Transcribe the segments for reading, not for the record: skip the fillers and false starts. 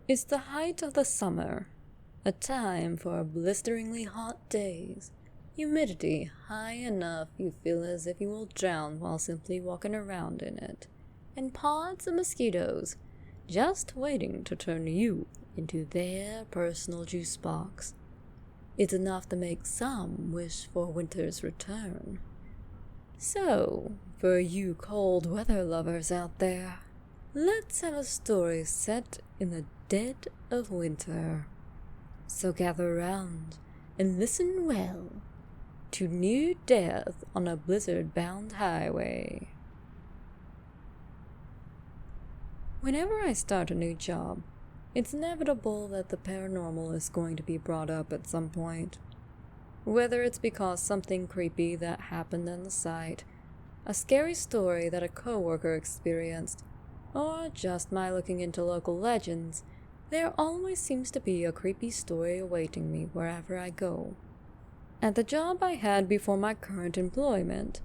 It's the height of the summer, a time for blisteringly hot days, humidity high enough you feel as if you will drown while simply walking around in it, and pods of mosquitoes just waiting to turn you into their personal juice box. It's enough to make some wish for winter's return. So, for you cold weather lovers out there, let's have a story set in the dead of winter. So gather round and listen well to near death on a blizzard-bound highway. Whenever I start a new job, it's inevitable that the paranormal is going to be brought up at some point. Whether it's because something creepy that happened on the site, a scary story that a coworker experienced, or just my looking into local legends, there always seems to be a creepy story awaiting me wherever I go. At the job I had before my current employment,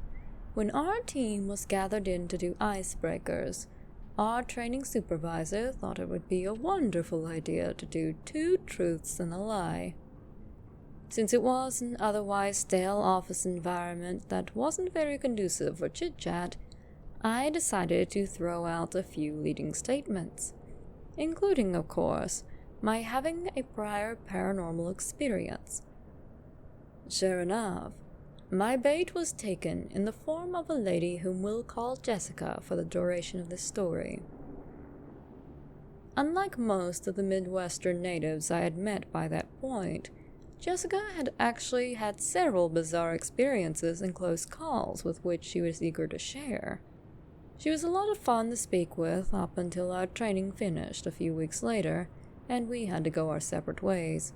when our team was gathered in to do icebreakers, our training supervisor thought it would be a wonderful idea to do 2 truths and a lie. Since it was an otherwise stale office environment that wasn't very conducive for chit-chat, I decided to throw out a few leading statements, including, of course, my having a prior paranormal experience. Sure enough, my bait was taken in the form of a lady whom we'll call Jessica for the duration of this story. Unlike most of the Midwestern natives I had met by that point, Jessica had actually had several bizarre experiences and close calls with which she was eager to share. She was a lot of fun to speak with up until our training finished a few weeks later, and we had to go our separate ways.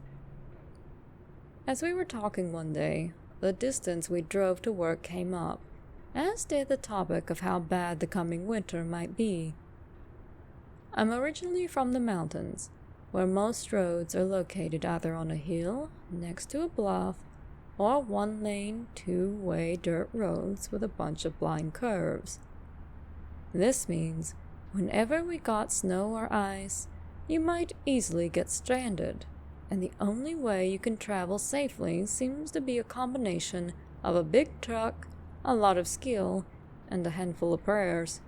As we were talking one day, the distance we drove to work came up, as did the topic of how bad the coming winter might be. I'm originally from the mountains, where most roads are located either on a hill, next to a bluff, or one-lane, two-way dirt roads with a bunch of blind curves. This means whenever we got snow or ice, you might easily get stranded, and the only way you can travel safely seems to be a combination of a big truck, a lot of skill, and a handful of prayers.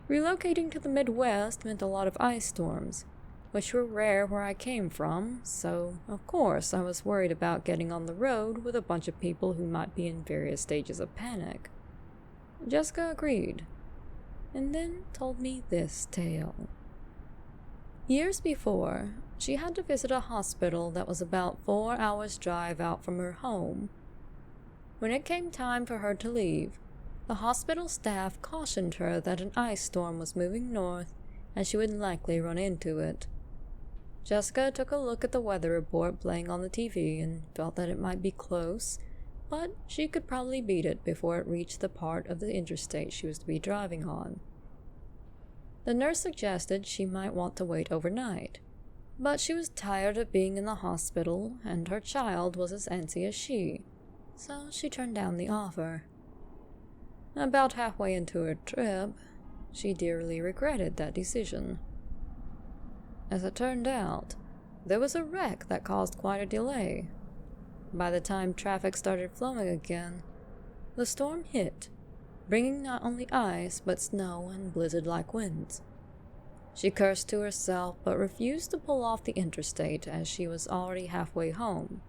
Relocating to the Midwest meant a lot of ice storms, which were rare where I came from, so of course I was worried about getting on the road with a bunch of people who might be in various stages of panic. Jessica agreed, and then told me this tale. Years before, she had to visit a hospital that was about 4 hours' drive out from her home. When it came time for her to leave, the hospital staff cautioned her that an ice storm was moving north and she would likely run into it. Jessica took a look at the weather report playing on the TV and felt that it might be close, but she could probably beat it before it reached the part of the interstate she was to be driving on. The nurse suggested she might want to wait overnight, but she was tired of being in the hospital and her child was as antsy as she, so she turned down the offer. About halfway into her trip, she dearly regretted that decision. As it turned out, there was a wreck that caused quite a delay. By the time traffic started flowing again, the storm hit, bringing not only ice but snow and blizzard-like winds. She cursed to herself but refused to pull off the interstate as she was already halfway home,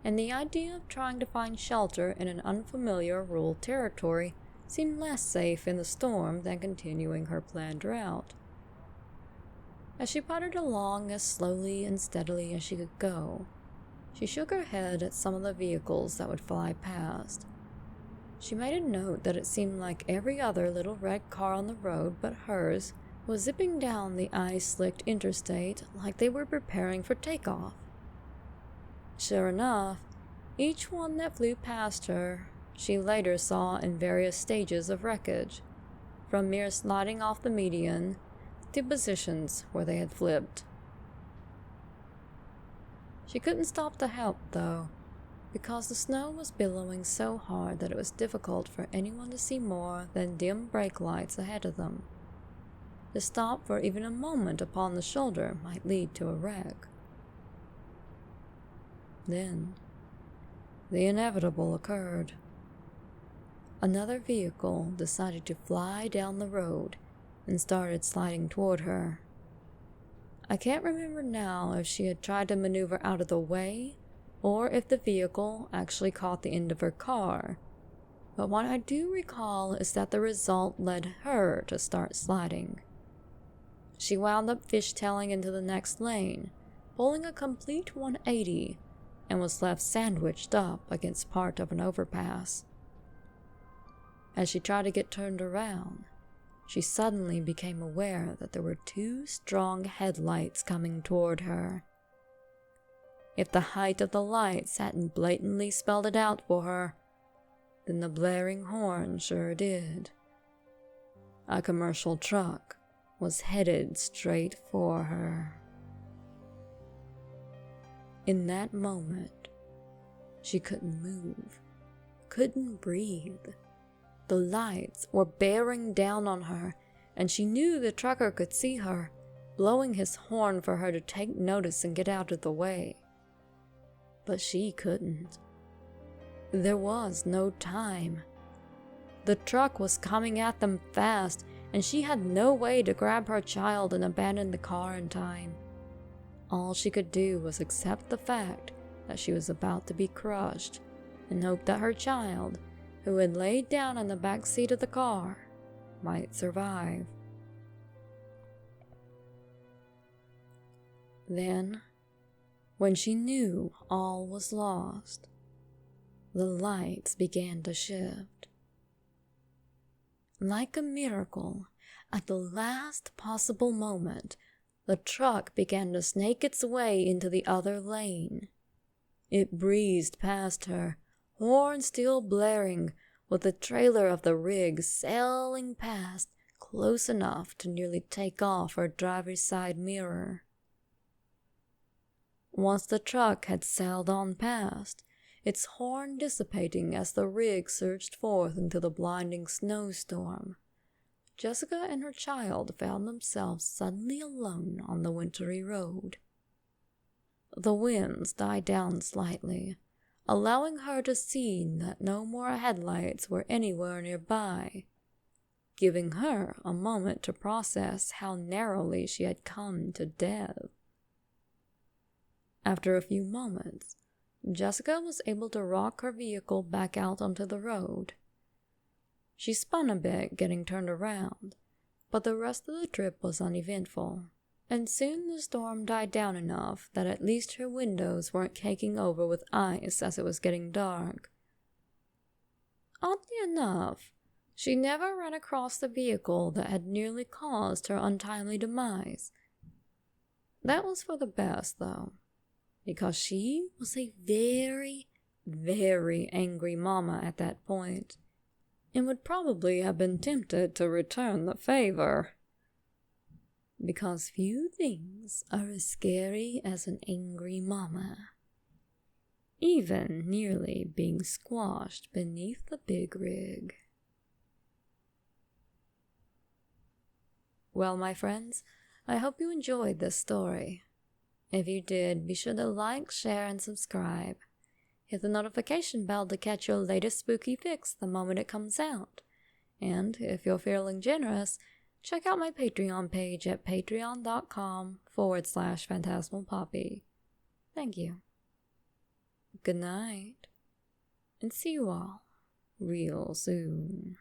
and the idea of trying to find shelter in an unfamiliar rural territory seemed less safe in the storm than continuing her planned route. As she puttered along as slowly and steadily as she could go, she shook her head at some of the vehicles that would fly past. She made a note that it seemed like every other little red car on the road but hers was zipping down the ice-slicked interstate like they were preparing for takeoff. Sure enough, each one that flew past her she later saw in various stages of wreckage, from mere sliding off the median to positions where they had flipped. She couldn't stop to help, though, because the snow was billowing so hard that it was difficult for anyone to see more than dim brake lights ahead of them. To stop for even a moment upon the shoulder might lead to a wreck. Then, the inevitable occurred. Another vehicle decided to fly down the road and started sliding toward her. I can't remember now if she had tried to maneuver out of the way or if the vehicle actually caught the end of her car, but what I do recall is that the result led her to start sliding. She wound up fishtailing into the next lane, pulling a complete 180, and was left sandwiched up against part of an overpass. As she tried to get turned around, she suddenly became aware that there were two strong headlights coming toward her. If the height of the lights hadn't blatantly spelled it out for her, then the blaring horn sure did. A commercial truck was headed straight for her. In that moment, she couldn't move, couldn't breathe. The lights were bearing down on her, and she knew the trucker could see her, blowing his horn for her to take notice and get out of the way. But she couldn't. There was no time. The truck was coming at them fast, and she had no way to grab her child and abandon the car in time. All she could do was accept the fact that she was about to be crushed and hope that her child, who had laid down in the back seat of the car, might survive. Then, when she knew all was lost, the lights began to shift. Like a miracle, at the last possible moment, the truck began to snake its way into the other lane. It breezed past her, horn still blaring, with the trailer of the rig sailing past close enough to nearly take off her driver's side mirror. Once the truck had sailed on past, its horn dissipating as the rig surged forth into the blinding snowstorm, Jessica and her child found themselves suddenly alone on the wintry road. The winds died down slightly, allowing her to see that no more headlights were anywhere nearby, giving her a moment to process how narrowly she had come to death. After a few moments, Jessica was able to rock her vehicle back out onto the road. She spun a bit getting turned around, but the rest of the trip was uneventful, and soon the storm died down enough that at least her windows weren't caking over with ice as it was getting dark. Oddly enough, she never ran across the vehicle that had nearly caused her untimely demise. That was for the best, though, because she was a very, very angry mama at that point, and would probably have been tempted to return the favor. Because few things are as scary as an angry mama, even nearly being squashed beneath the big rig. Well, my friends, I hope you enjoyed this story. If you did, be sure to like, share, and subscribe. Hit the notification bell to catch your latest spooky fix the moment it comes out. And if you're feeling generous, check out my Patreon page at patreon.com/Phantasmal Poppy. Thank you. Good night, and see you all real soon.